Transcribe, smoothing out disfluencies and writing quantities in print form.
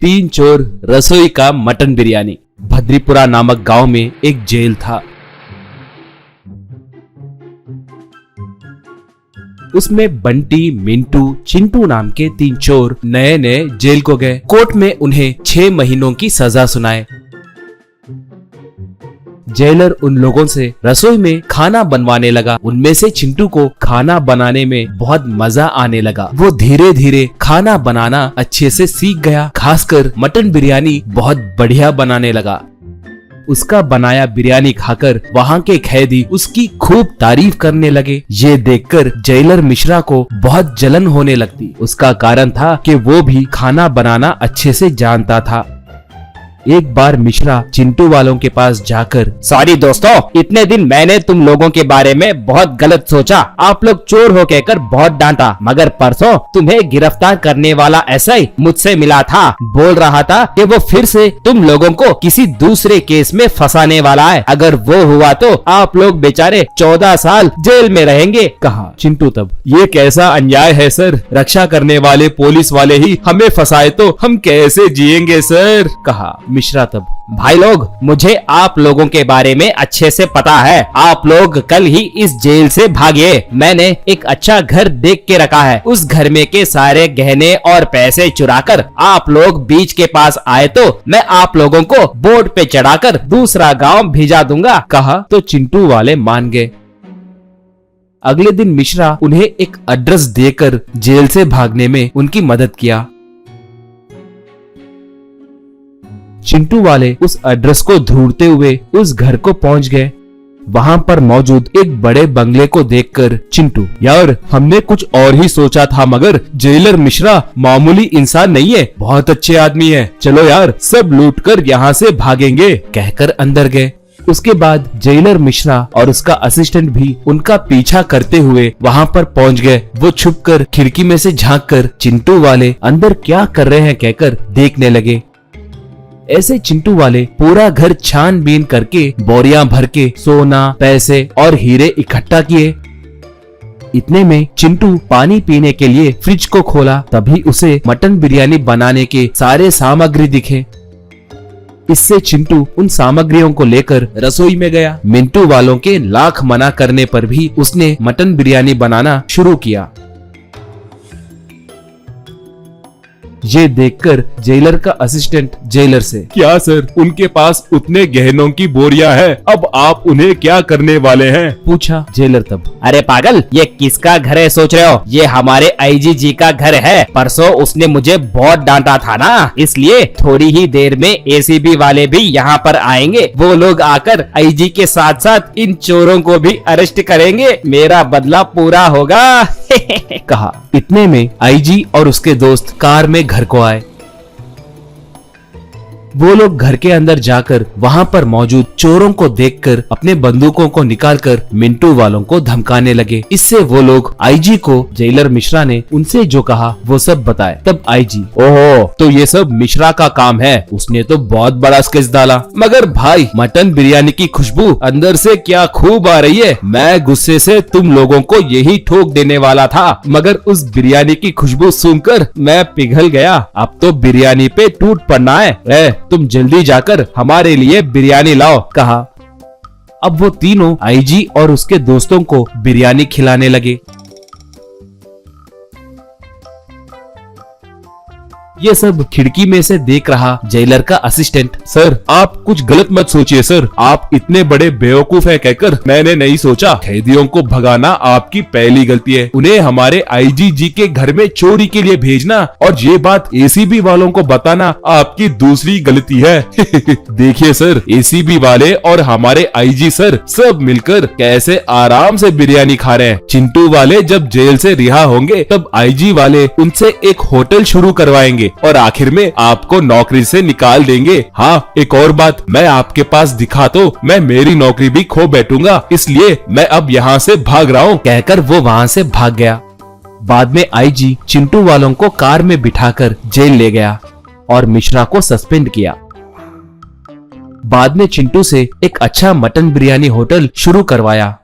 तीन चोर रसोई का मटन बिरयानी। भद्रीपुरा नामक गांव में एक जेल था। उसमें बंटी, मिंटू, चिंटू नाम के तीन चोर नए नए जेल को गए। कोर्ट में उन्हें 6 महीनों की सजा सुनाए। जेलर उन लोगों से रसोई में खाना बनवाने लगा। उनमें से चिंटू को खाना बनाने में बहुत मजा आने लगा। वो धीरे धीरे खाना बनाना अच्छे से सीख गया। खासकर मटन बिरयानी बहुत बढ़िया बनाने लगा। उसका बनाया बिरयानी खाकर वहाँ के कैदी उसकी खूब तारीफ करने लगे। ये देखकर जेलर मिश्रा को बहुत जलन होने लगती। उसका कारण था कि वो भी खाना बनाना अच्छे से जानता था। एक बार मिश्रा चिंटू वालों के पास जाकर, सॉरी दोस्तों, इतने दिन मैंने तुम लोगों के बारे में बहुत गलत सोचा। आप लोग चोर हो कहकर बहुत डांटा, मगर परसों तुम्हें गिरफ्तार करने वाला एसआई मुझसे मिला था। बोल रहा था कि वो फिर से तुम लोगों को किसी दूसरे केस में फंसाने वाला है। अगर वो हुआ तो आप लोग बेचारे 14 साल जेल में रहेंगे। कहा चिंटू तब, ये कैसा अन्याय है सर, रक्षा करने वाले पुलिस वाले ही हमें फंसाए तो हम कैसे जिएंगे सर। कहा मिश्रा तब, भाई लोग, मुझे आप लोगों के बारे में अच्छे से पता है। आप लोग कल ही इस जेल से भागे। मैंने एक अच्छा घर देख के रखा है। उस घर में के सारे गहने और पैसे चुराकर आप लोग बीच के पास आए तो मैं आप लोगों को बोट पे चढ़ाकर दूसरा गांव भेजा दूंगा। कहा तो चिंटू वाले मान गए। अगले दिन मिश्रा उन्हें एक एड्रेस देकर जेल से भागने में उनकी मदद किया। चिंटू वाले उस एड्रेस को ढूंढते हुए उस घर को पहुंच गए। वहां पर मौजूद एक बड़े बंगले को देखकर चिंटू, यार हमने कुछ और ही सोचा था, मगर जेलर मिश्रा मामूली इंसान नहीं है, बहुत अच्छे आदमी है। चलो यार सब लूटकर यहाँ से भागेंगे, कहकर अंदर गए। उसके बाद जेलर मिश्रा और उसका असिस्टेंट भी उनका पीछा करते हुए वहां पर पहुंच गए। वो छुपकर खिड़की में से झांककर चिंटू वाले अंदर क्या कर रहे हैं कहकर देखने लगे। ऐसे चिंटू वाले पूरा घर छानबीन करके बोरियां भर के सोना, पैसे और हीरे इकट्ठा किए। इतने में चिंटू पानी पीने के लिए फ्रिज को खोला। तभी उसे मटन बिरयानी बनाने के सारे सामग्री दिखे। इससे चिंटू उन सामग्रियों को लेकर रसोई में गया। मिंटू वालों के लाख मना करने पर भी उसने मटन बिरयानी बनाना शुरू किया। ये देखकर जेलर का असिस्टेंट जेलर से, क्या सर उनके पास उतने गहनों की बोरियां हैं, अब आप उन्हें क्या करने वाले हैं, पूछा जेलर तब। अरे पागल, ये किसका घर है सोच रहे हो? ये हमारे आईजी जी का घर है। परसों उसने मुझे बहुत डांटा था ना, इसलिए थोड़ी ही देर में एसीबी वाले भी यहाँ पर आएंगे। वो लोग आकर आईजी के साथ साथ इन चोरों को भी अरेस्ट करेंगे। मेरा बदला पूरा होगा। कहा। इतने में आईजी और उसके दोस्त कार में घर को आए। वो लोग घर के अंदर जाकर वहां पर मौजूद चोरों को देखकर अपने बंदूकों को निकालकर मिंटू वालों को धमकाने लगे। इससे वो लोग आईजी को जेलर मिश्रा ने उनसे जो कहा वो सब बताए। तब आईजी, ओहो, तो ये सब मिश्रा का काम है, उसने तो बहुत बड़ा स्केच डाला। मगर भाई, मटन बिरयानी की खुशबू अंदर से क्या खूब आ रही है। मैं गुस्से से तुम लोगों को यही ठोक देने वाला था, मगर उस बिरयानी की खुशबू सुनकर मैं पिघल गया। अब तो बिरयानी पे टूट पड़ना है। तुम जल्दी जाकर हमारे लिए बिरयानी लाओ, कहा। अब वो तीनों आईजी और उसके दोस्तों को बिरयानी खिलाने लगे। ये सब खिड़की में से देख रहा जेलर का असिस्टेंट, सर आप कुछ गलत मत सोचिए सर, आप इतने बड़े बेवकूफ हैं कहकर मैंने नहीं सोचा। कैदियों को भगाना आपकी पहली गलती है, उन्हें हमारे आईजी जी के घर में चोरी के लिए भेजना और ये बात एसीबी वालों को बताना आपकी दूसरी गलती है। देखिए सर, एसीबी वाले और हमारे आईजी सर सब मिलकर कैसे आराम से बिरयानी खा रहे हैं। चिंटू वाले जब जेल से रिहा होंगे तब आईजी वाले उनसे एक होटल शुरू करवाएंगे और आखिर में आपको नौकरी से निकाल देंगे। हाँ, एक और बात, मैं आपके पास दिखा तो मैं मेरी नौकरी भी खो बैठूंगा, इसलिए मैं अब यहाँ से भाग रहा हूँ, कहकर वो वहाँ से भाग गया। बाद में आईजी चिंटू वालों को कार में बिठाकर जेल ले गया और मिश्रा को सस्पेंड किया। बाद में चिंटू से एक अच्छा मटन बिरयानी होटल शुरू करवाया।